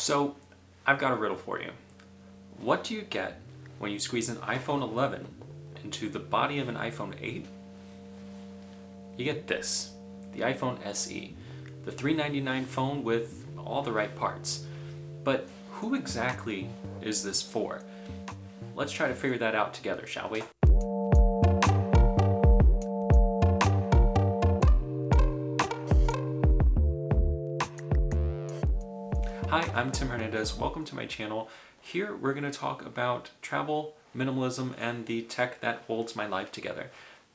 So, I've got a riddle for you. What do you get when you squeeze an iPhone 11 into the body of an iPhone 8? You get this, the iPhone SE, the $399 phone with all the right parts. But who exactly is this for? Let's try to figure that out together, shall we? Hi, I'm Tim Hernandez. Welcome to my channel. Here we're going to talk about travel, minimalism, and the tech that holds my life together.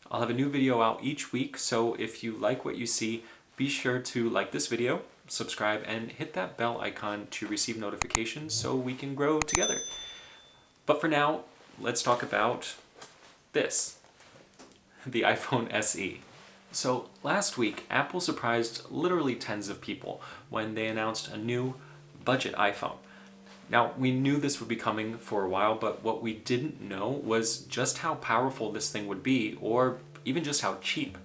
I'll have a new video out each week, so if you like what you see, be sure to like this video, subscribe, and hit that bell icon to receive notifications so we can grow together. But for now, let's talk about this, the iPhone SE. So last week, Apple surprised literally tens of people when they announced a new budget iPhone. Now, we knew this would be coming for a while, but what we didn't know was just how powerful this thing would be, or even just how cheap.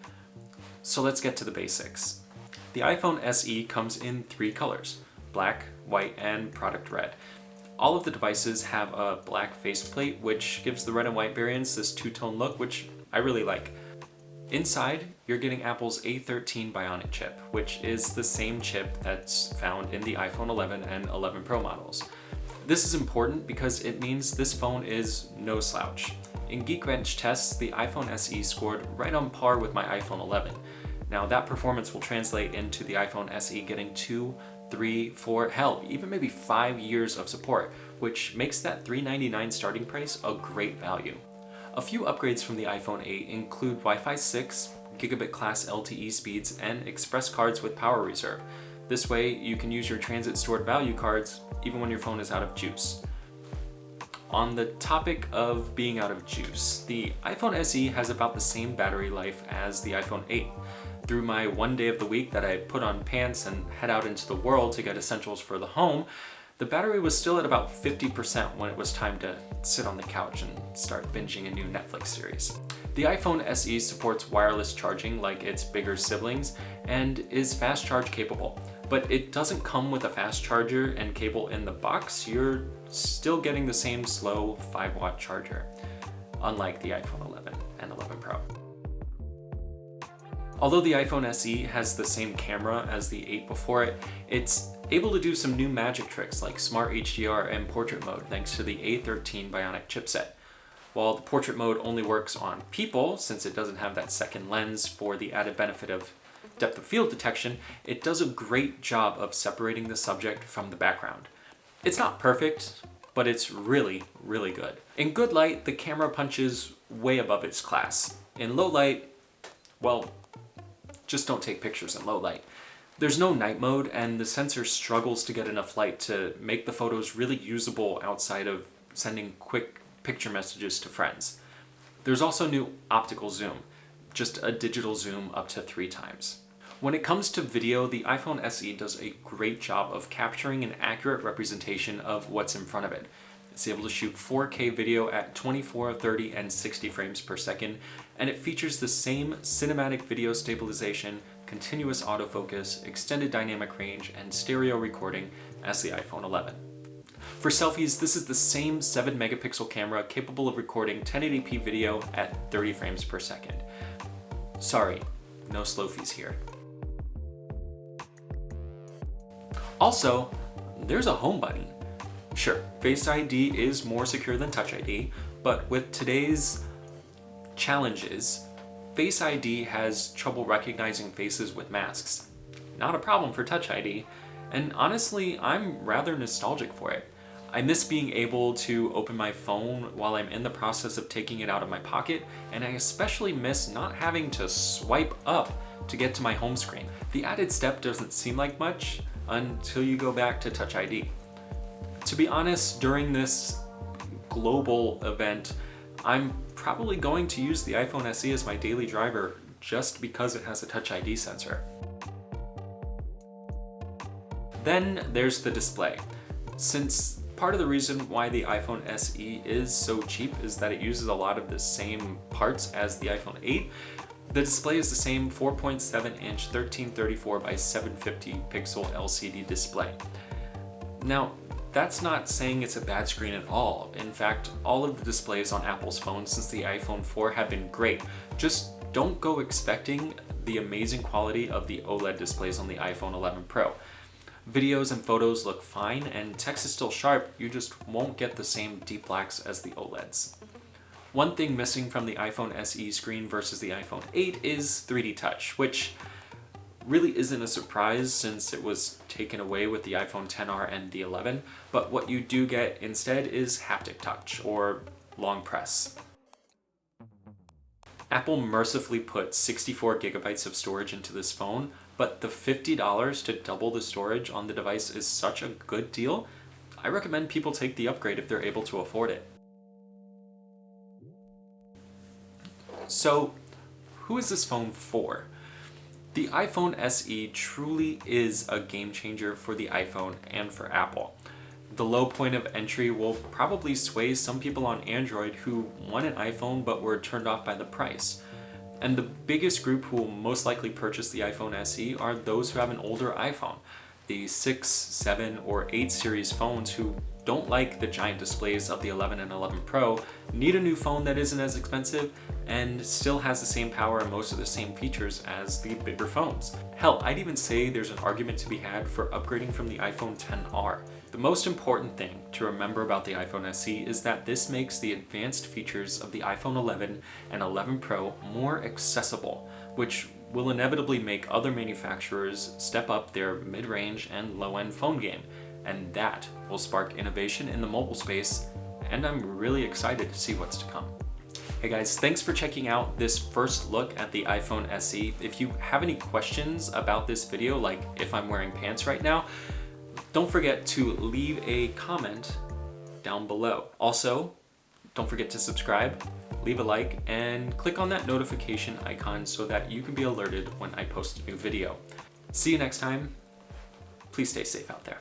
So let's get to the basics. The iPhone SE comes in three colors: black, white, and product red. All of the devices have a black faceplate, which gives the red and white variants this two-tone look, which I really like. Inside, you're getting Apple's A13 Bionic chip, which is the same chip that's found in the iPhone 11 and 11 Pro models. This is important because it means this phone is no slouch. In Geekbench tests, the iPhone SE scored right on par with my iPhone 11. Now that performance will translate into the iPhone SE getting 2, 3, 4, hell, even maybe 5 years of support, which makes that $399 starting price a great value. A few upgrades from the iPhone 8 include Wi-Fi 6, gigabit class LTE speeds, and express cards with power reserve. This way, you can use your transit stored value cards even when your phone is out of juice. On the topic of being out of juice, the iPhone SE has about the same battery life as the iPhone 8. Through my one day of the week that I put on pants and head out into the world to get essentials for the home, the battery was still at about 50% when it was time to sit on the couch and start binging a new Netflix series. The iPhone SE supports wireless charging like its bigger siblings and is fast charge capable, but it doesn't come with a fast charger and cable in the box. You're still getting the same slow 5-watt charger, unlike the iPhone 11 and 11 Pro. Although the iPhone SE has the same camera as the 8 before it, it's able to do some new magic tricks like Smart HDR and portrait mode thanks to the A13 Bionic chipset. While the portrait mode only works on people, since it doesn't have that second lens for the added benefit of depth of field detection, it does a great job of separating the subject from the background. It's not perfect, but it's really, really good. In good light, the camera punches way above its class. In low light, well, just don't take pictures in low light. There's no night mode, and the sensor struggles to get enough light to make the photos really usable outside of sending quick picture messages to friends. There's also new optical zoom, just a digital zoom up to 3 times. When it comes to video, the iPhone SE does a great job of capturing an accurate representation of what's in front of it. It's able to shoot 4K video at 24, 30, and 60 frames per second, and it features the same cinematic video stabilization, continuous autofocus, extended dynamic range, and stereo recording as the iPhone 11. For selfies, this is the same 7 megapixel camera capable of recording 1080p video at 30 frames per second. Sorry, no slofies here. Also, there's a home button. Sure, Face ID is more secure than Touch ID, but with today's challenges, Face ID has trouble recognizing faces with masks. Not a problem for Touch ID, and honestly, I'm rather nostalgic for it. I miss being able to open my phone while I'm in the process of taking it out of my pocket, and I especially miss not having to swipe up to get to my home screen. The added step doesn't seem like much until you go back to Touch ID. To be honest, during this global event, I'm probably going to use the iPhone SE as my daily driver just because it has a Touch ID sensor. Then there's the display. Since part of the reason why the iPhone SE is so cheap is that it uses a lot of the same parts as the iPhone 8, the display is the same 4.7-inch 1334 by 750 pixel LCD display. Now, that's not saying it's a bad screen at all. In fact, all of the displays on Apple's phones since the iPhone 4 have been great. Just don't go expecting the amazing quality of the OLED displays on the iPhone 11 Pro. Videos and photos look fine, and text is still sharp, you just won't get the same deep blacks as the OLEDs. One thing missing from the iPhone SE screen versus the iPhone 8 is 3D Touch, which really isn't a surprise since it was taken away with the iPhone XR and the 11, but what you do get instead is haptic touch, or long press. Apple mercifully put 64 gigabytes of storage into this phone, but the $50 to double the storage on the device is such a good deal, I recommend people take the upgrade if they're able to afford it. So, who is this phone for? The iPhone SE truly is a game changer for the iPhone and for Apple. The low point of entry will probably sway some people on Android who want an iPhone but were turned off by the price. And the biggest group who will most likely purchase the iPhone SE are those who have an older iPhone. The 6, 7, or 8 series phones who don't like the giant displays of the 11 and 11 Pro, need a new phone that isn't as expensive, and still has the same power and most of the same features as the bigger phones. Hell, I'd even say there's an argument to be had for upgrading from the iPhone XR. The most important thing to remember about the iPhone SE is that this makes the advanced features of the iPhone 11 and 11 Pro more accessible, which will inevitably make other manufacturers step up their mid-range and low-end phone game, and that will spark innovation in the mobile space, and I'm really excited to see what's to come. Hey guys, thanks for checking out this first look at the iPhone SE. If you have any questions about this video, like if I'm wearing pants right now, don't forget to leave a comment down below. Also, don't forget to subscribe, leave a like, and click on that notification icon so that you can be alerted when I post a new video. See you next time. Please stay safe out there.